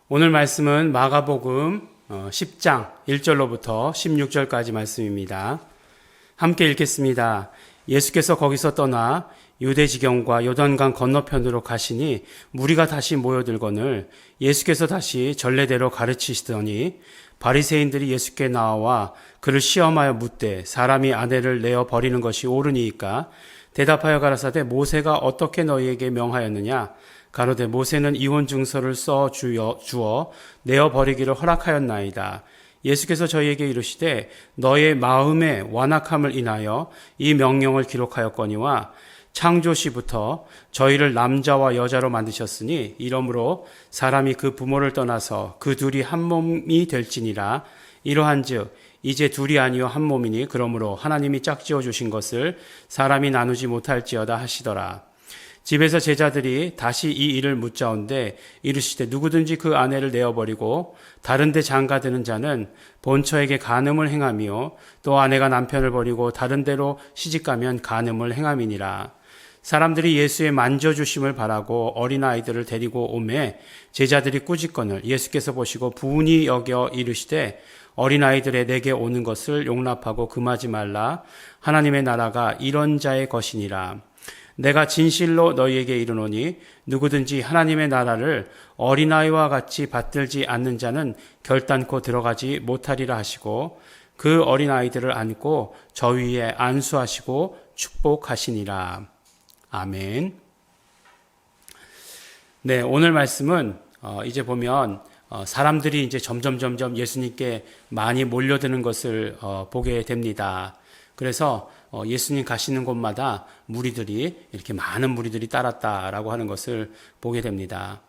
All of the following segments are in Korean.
오늘 말씀은 마가복음 10장 1절로부터 16절까지 말씀입니다. 함께 읽겠습니다. 예수께서 거기서 떠나 유대 지경과 요단강 건너편으로 가시니 무리가 다시 모여들거늘 예수께서 다시 전례대로 가르치시더니 바리새인들이 예수께 나와 그를 시험하여 묻되 사람이 아내를 내어 버리는 것이 옳으니이까 대답하여 가라사대 모세가 어떻게 너희에게 명하였느냐 가로되 모세는 이혼 증서를 써 주어 내어 버리기를 허락하였나이다. 예수께서 저희에게 이르시되 너의 마음의 완악함을 인하여 이 명령을 기록하였거니와 창조시부터 저희를 남자와 여자로 만드셨으니 이러므로 사람이 그 부모를 떠나서 그 둘이 한 몸이 될지니라. 이러한즉 이제 둘이 아니요 한 몸이니 그러므로 하나님이 짝지어 주신 것을 사람이 나누지 못할지어다 하시더라. 집에서 제자들이 다시 이 일을 묻자온데 이르시되 누구든지 그 아내를 내어버리고 다른 데 장가드는 자는 본처에게 간음을 행하며 또 아내가 남편을 버리고 다른 데로 시집가면 간음을 행함이니라. 사람들이 예수의 만져주심을 바라고 어린아이들을 데리고 오매 제자들이 꾸짖거늘 예수께서 보시고 부은히 여겨 이르시되 어린아이들의 내게 오는 것을 용납하고 금하지 말라. 하나님의 나라가 이런 자의 것이니라. 내가 진실로 너희에게 이르노니 누구든지 하나님의 나라를 어린아이와 같이 받들지 않는 자는 결단코 들어가지 못하리라 하시고 그 어린아이들을 안고 저 위에 안수하시고 축복하시니라. 아멘. 네, 오늘 말씀은 이제 보면 사람들이 이제 점점 예수님께 많이 몰려드는 것을 보게 됩니다. 그래서 예수님 가시는 곳마다 이렇게 많은 무리들이 따랐다라고 하는 것을 보게 됩니다.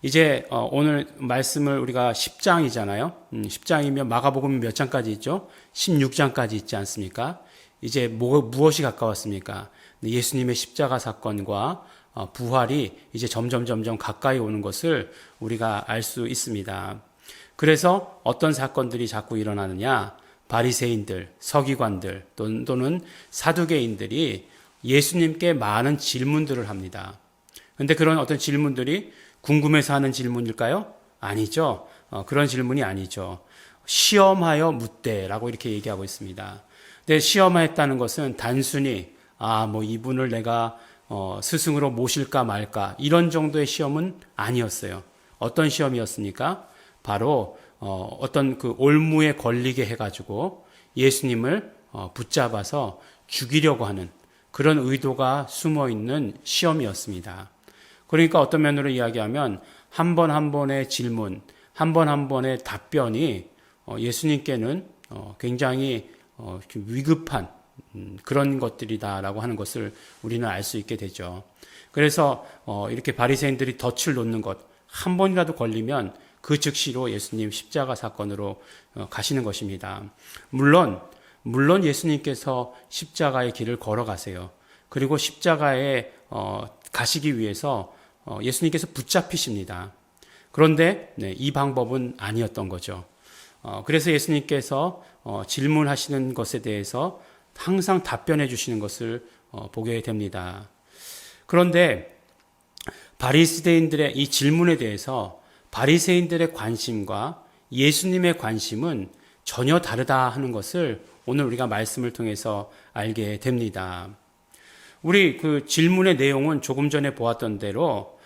이제 오늘 말씀을 우리가 10장이잖아요. 10장이면 마가복음이 몇 장까지 있죠? 16장까지 있지 않습니까? 이제 무엇이 가까웠습니까? 예수님의 십자가 사건과 부활이 이제 점점 가까이 오는 것을 우리가 알 수 있습니다. 그래서 어떤 사건들이 자꾸 일어나느냐? 바리새인들, 서기관들 또는 사두개인들이 예수님께 많은 질문들을 합니다. 그런데 그런 어떤 질문들이 궁금해서 하는 질문일까요? 아니죠. 그런 질문이 아니죠. 시험하여 묻되라고 이렇게 얘기하고 있습니다. 근데 시험하였다는 것은 단순히 이분을 내가 스승으로 모실까 말까 이런 정도의 시험은 아니었어요. 어떤 시험이었습니까? 바로 어떤 그 올무에 걸리게 해가지고 예수님을 붙잡아서 죽이려고 하는 그런 의도가 숨어 있는 시험이었습니다. 그러니까 어떤 면으로 이야기하면 한 번 한 번의 질문, 한 번 한 번의 답변이 예수님께는 굉장히 위급한 그런 것들이다라고 하는 것을 우리는 알 수 있게 되죠. 그래서 이렇게 바리새인들이 덫을 놓는 것, 한 번이라도 걸리면 그 즉시로 예수님 십자가 사건으로 가시는 것입니다. 물론 예수님께서 십자가의 길을 걸어가세요. 그리고 십자가에 가시기 위해서 예수님께서 붙잡히십니다. 그런데 이 방법은 아니었던 거죠. 그래서 예수님께서 질문하시는 것에 대해서 항상 답변해 주시는 것을 보게 됩니다. 그런데 바리새인들의 이 질문에 대해서 바리새인들의 관심과 예수님의 관심은 전혀 다르다 하는 것을 오늘 우리가 말씀을 통해서 알게 됩니다. 우리 그 질문의 내용은 조금 전에 보았던 대로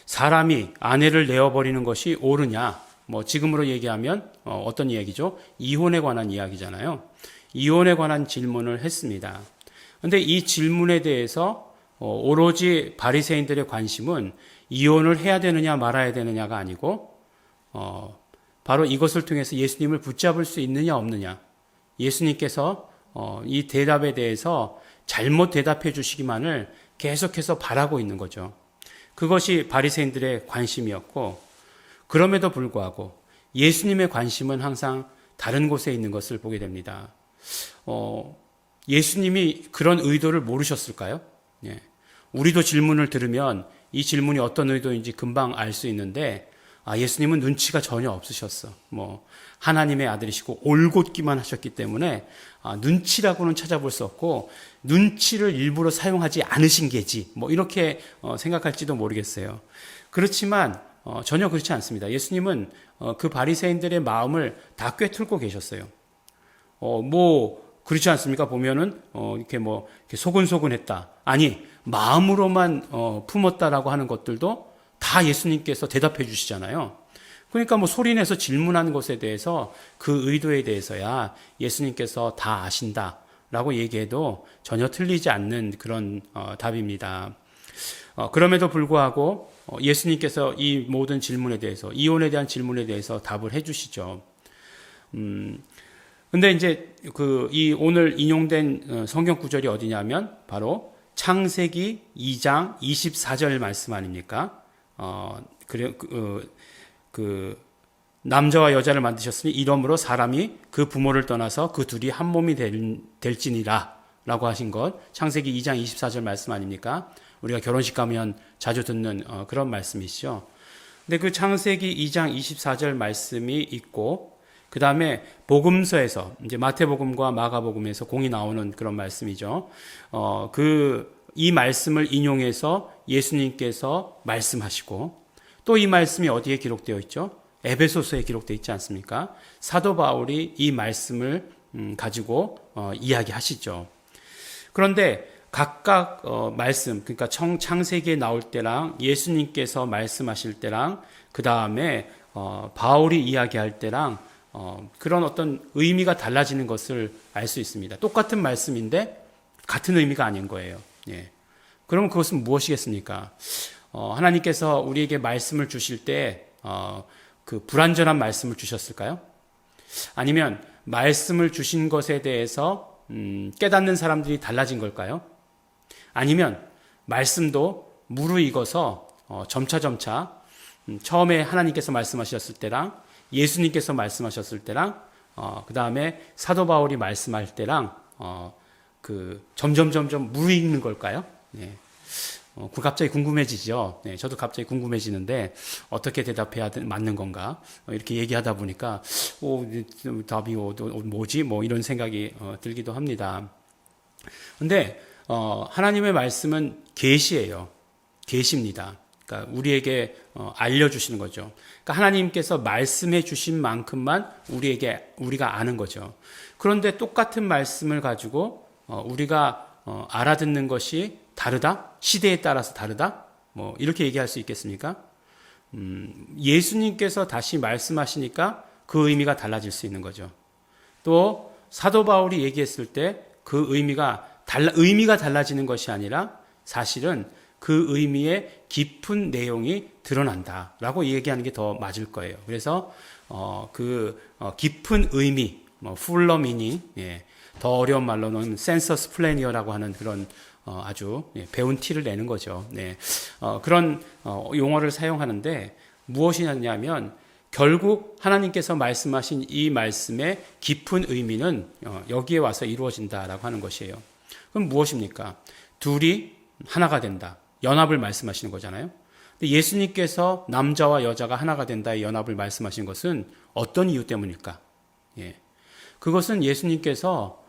사람이 아내를 내어버리는 것이 옳으냐? 지금으로 얘기하면 어떤 이야기죠? 이혼에 관한 이야기잖아요. 이혼에 관한 질문을 했습니다. 그런데 이 질문에 대해서 오로지 바리새인들의 관심은 이혼을 해야 되느냐 말아야 되느냐가 아니고 바로 이것을 통해서 예수님을 붙잡을 수 있느냐 없느냐, 예수님께서 이 대답에 대해서 잘못 대답해 주시기만을 계속해서 바라고 있는 거죠. 그것이 바리새인들의 관심이었고, 그럼에도 불구하고 예수님의 관심은 항상 다른 곳에 있는 것을 보게 됩니다. 예수님이 그런 의도를 모르셨을까요? 예. 우리도 질문을 들으면 이 질문이 어떤 의도인지 금방 알 수 있는데 예수님은 눈치가 전혀 없으셨어. 하나님의 아들이시고 올곧기만 하셨기 때문에 눈치라고는 찾아볼 수 없고 눈치를 일부러 사용하지 않으신 게지 이렇게 생각할지도 모르겠어요. 그렇지만 전혀 그렇지 않습니다. 예수님은 그 바리새인들의 마음을 다 꿰뚫고 계셨어요. 그렇지 않습니까? 보면은 이렇게 소근소근했다. 아니 마음으로만 품었다라고 하는 것들도 다 예수님께서 대답해 주시잖아요. 그러니까 소리내서 질문하는 것에 대해서 그 의도에 대해서야 예수님께서 다 아신다라고 얘기해도 전혀 틀리지 않는 그런 답입니다. 그럼에도 불구하고 예수님께서 이 모든 질문에 대해서, 이혼에 대한 질문에 대해서 답을 해주시죠. 근데 이제 이 오늘 인용된 성경 구절이 어디냐면 바로 창세기 2장 24절 말씀 아닙니까? 남자와 여자를 만드셨으니 이러므로 사람이 그 부모를 떠나서 그 둘이 한 몸이 될지니라 라고 하신 것, 창세기 2장 24절 말씀 아닙니까? 우리가 결혼식 가면 자주 듣는 그런 말씀이시죠. 근데 그 창세기 2장 24절 말씀이 있고, 그 다음에 복음서에서, 이제 마태복음과 마가복음에서 공이 나오는 그런 말씀이죠. 이 말씀을 인용해서 예수님께서 말씀하시고, 또 이 말씀이 어디에 기록되어 있죠? 에베소서에 기록되어 있지 않습니까? 사도 바울이 이 말씀을 가지고 이야기하시죠. 그런데 각각 말씀, 그러니까 창세기에 나올 때랑 예수님께서 말씀하실 때랑 그 다음에 바울이 이야기할 때랑 그런 어떤 의미가 달라지는 것을 알 수 있습니다. 똑같은 말씀인데 같은 의미가 아닌 거예요. 예. 그러면 그것은 무엇이겠습니까? 하나님께서 우리에게 말씀을 주실 때 그 불완전한 말씀을 주셨을까요? 아니면 말씀을 주신 것에 대해서 깨닫는 사람들이 달라진 걸까요? 아니면 말씀도 무르익어서 점차 처음에 하나님께서 말씀하셨을 때랑 예수님께서 말씀하셨을 때랑 그 다음에 사도 바울이 말씀할 때랑 점점 무르익는 걸까요? 네. 갑자기 궁금해지죠. 네, 저도 갑자기 궁금해지는데 어떻게 대답해야 맞는 건가? 이렇게 얘기하다 보니까 답이 뭐지? 이런 생각이 들기도 합니다. 근데 하나님의 말씀은 계시예요. 계시입니다. 그러니까 우리에게 알려주시는 거죠. 그러니까 하나님께서 말씀해 주신 만큼만 우리가 아는 거죠. 그런데 똑같은 말씀을 가지고 우리가 알아듣는 것이 다르다? 시대에 따라서 다르다? 이렇게 얘기할 수 있겠습니까? 예수님께서 다시 말씀하시니까 그 의미가 달라질 수 있는 거죠. 또 사도 바울이 얘기했을 때 그 의미가 달라지는 것이 아니라 사실은 그 의미의 깊은 내용이 드러난다라고 얘기하는 게 더 맞을 거예요. 그래서 깊은 의미, fuller meaning, 더 어려운 말로는 sensus plenior라고 하는 그런 아주 배운 티를 내는 거죠. 네. 그런 용어를 사용하는데 무엇이냐면 결국 하나님께서 말씀하신 이 말씀의 깊은 의미는 여기에 와서 이루어진다라고 하는 것이에요. 그럼 무엇입니까? 둘이 하나가 된다. 연합을 말씀하시는 거잖아요. 근데 예수님께서 남자와 여자가 하나가 된다의 연합을 말씀하신 것은 어떤 이유 때문일까? 그것은 예수님께서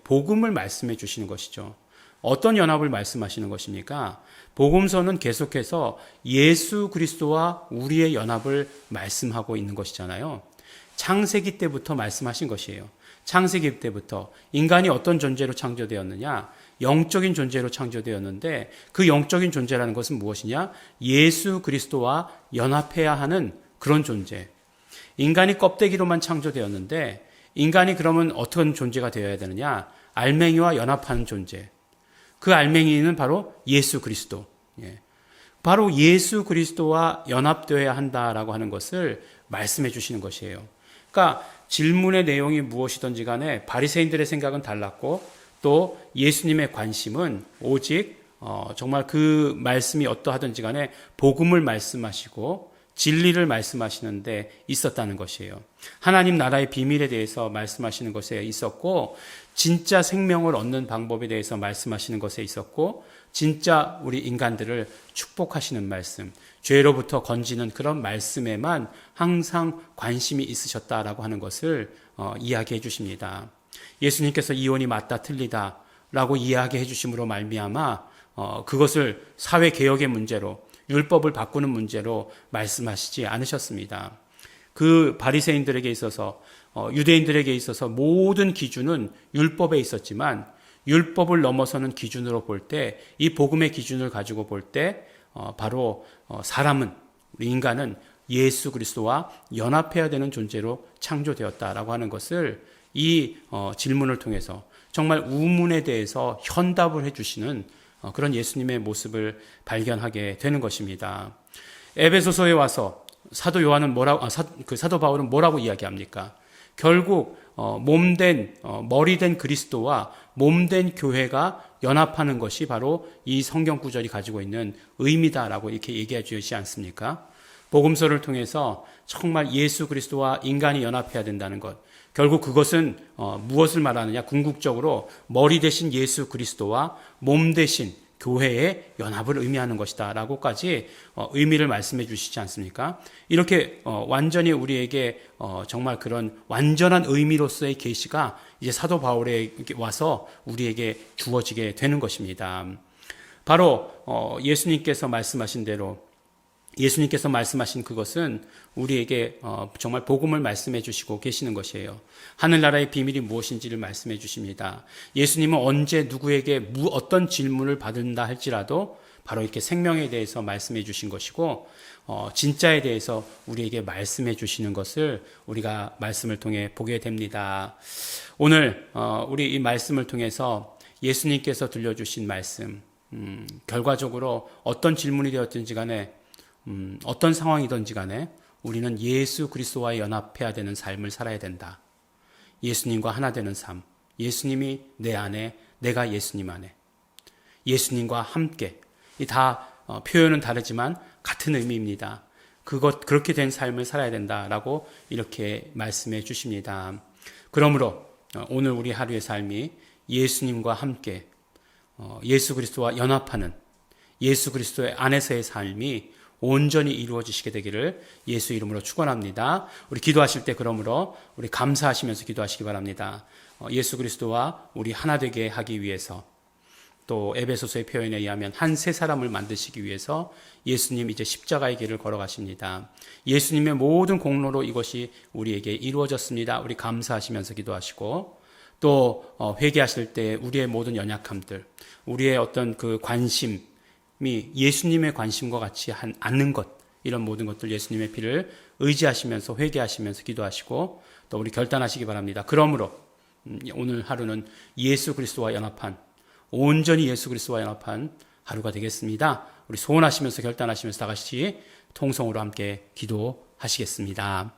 복음을 말씀해 주시는 것이죠. 어떤 연합을 말씀하시는 것입니까? 복음서는 계속해서 예수 그리스도와 우리의 연합을 말씀하고 있는 것이잖아요. 창세기 때부터 말씀하신 것이에요. 창세기 때부터 인간이 어떤 존재로 창조되었느냐? 영적인 존재로 창조되었는데 그 영적인 존재라는 것은 무엇이냐? 예수 그리스도와 연합해야 하는 그런 존재. 인간이 껍데기로만 창조되었는데 인간이 그러면 어떤 존재가 되어야 되느냐? 알맹이와 연합하는 존재. 그 알맹이는 바로 예수 그리스도. 바로 예수 그리스도와 연합되어야 한다라고 하는 것을 말씀해 주시는 것이에요. 그러니까 질문의 내용이 무엇이든지 간에 바리새인들의 생각은 달랐고 또 예수님의 관심은 오직 정말 그 말씀이 어떠하든지 간에 복음을 말씀하시고 진리를 말씀하시는 데 있었다는 것이에요. 하나님 나라의 비밀에 대해서 말씀하시는 것에 있었고 진짜 생명을 얻는 방법에 대해서 말씀하시는 것에 있었고 진짜 우리 인간들을 축복하시는 말씀, 죄로부터 건지는 그런 말씀에만 항상 관심이 있으셨다라고 하는 것을 이야기해 주십니다. 예수님께서 이혼이 맞다 틀리다 라고 이야기해 주심으로 말미암아 그것을 사회개혁의 문제로 율법을 바꾸는 문제로 말씀하시지 않으셨습니다. 그 바리새인들에게 있어서 유대인들에게 있어서 모든 기준은 율법에 있었지만 율법을 넘어서는 기준으로 볼 때, 이 복음의 기준을 가지고 볼 때 바로 사람은, 우리 인간은 예수 그리스도와 연합해야 되는 존재로 창조되었다라고 하는 것을 이 질문을 통해서 정말 우문에 대해서 현답을 해주시는 그런 예수님의 모습을 발견하게 되는 것입니다. 에베소서에 와서 사도 요한은 사도 바울은 뭐라고 이야기합니까? 결국 몸된 머리된 그리스도와 몸된 교회가 연합하는 것이 바로 이 성경 구절이 가지고 있는 의미다라고 이렇게 얘기해 주시지 않습니까? 복음서를 통해서 정말 예수 그리스도와 인간이 연합해야 된다는 것. 결국 그것은 무엇을 말하느냐? 궁극적으로 머리 대신 예수 그리스도와 몸 대신 교회의 연합을 의미하는 것이다 라고까지 의미를 말씀해 주시지 않습니까? 이렇게 완전히 우리에게 정말 그런 완전한 의미로서의 계시가 이제 사도 바울에게 와서 우리에게 주어지게 되는 것입니다. 바로 예수님께서 말씀하신 대로, 예수님께서 말씀하신 그것은 우리에게 정말 복음을 말씀해 주시고 계시는 것이에요. 하늘나라의 비밀이 무엇인지를 말씀해 주십니다. 예수님은 언제 누구에게 어떤 질문을 받는다 할지라도 바로 이렇게 생명에 대해서 말씀해 주신 것이고, 진짜에 대해서 우리에게 말씀해 주시는 것을 우리가 말씀을 통해 보게 됩니다. 오늘 우리 이 말씀을 통해서 예수님께서 들려주신 말씀, 결과적으로 어떤 질문이 되었든지 간에 어떤 상황이든지 간에 우리는 예수 그리스도와 연합해야 되는 삶을 살아야 된다. 예수님과 하나 되는 삶. 예수님이 내 안에, 내가 예수님 안에. 예수님과 함께. 이 다 표현은 다르지만 같은 의미입니다. 그렇게 된 삶을 살아야 된다라고 이렇게 말씀해 주십니다. 그러므로 오늘 우리 하루의 삶이 예수님과 함께 예수 그리스도와 연합하는, 예수 그리스도의 안에서의 삶이 온전히 이루어지시게 되기를 예수 이름으로 축원합니다. 우리 기도하실 때 그러므로 우리 감사하시면서 기도하시기 바랍니다. 예수 그리스도와 우리 하나 되게 하기 위해서, 또 에베소서의 표현에 의하면 한 새 사람을 만드시기 위해서 예수님 이제 십자가의 길을 걸어가십니다. 예수님의 모든 공로로 이것이 우리에게 이루어졌습니다. 우리 감사하시면서 기도하시고, 또 회개하실 때 우리의 모든 연약함들, 우리의 어떤 그 관심이 예수님의 관심과 같이 않는 것, 이런 모든 것들 예수님의 피를 의지하시면서 회개하시면서 기도하시고, 또 우리 결단하시기 바랍니다. 그러므로 오늘 하루는 예수 그리스도와 연합한, 온전히 예수 그리스도와 연합한 하루가 되겠습니다. 우리 소원하시면서 결단하시면서 다 같이 통성으로 함께 기도하시겠습니다.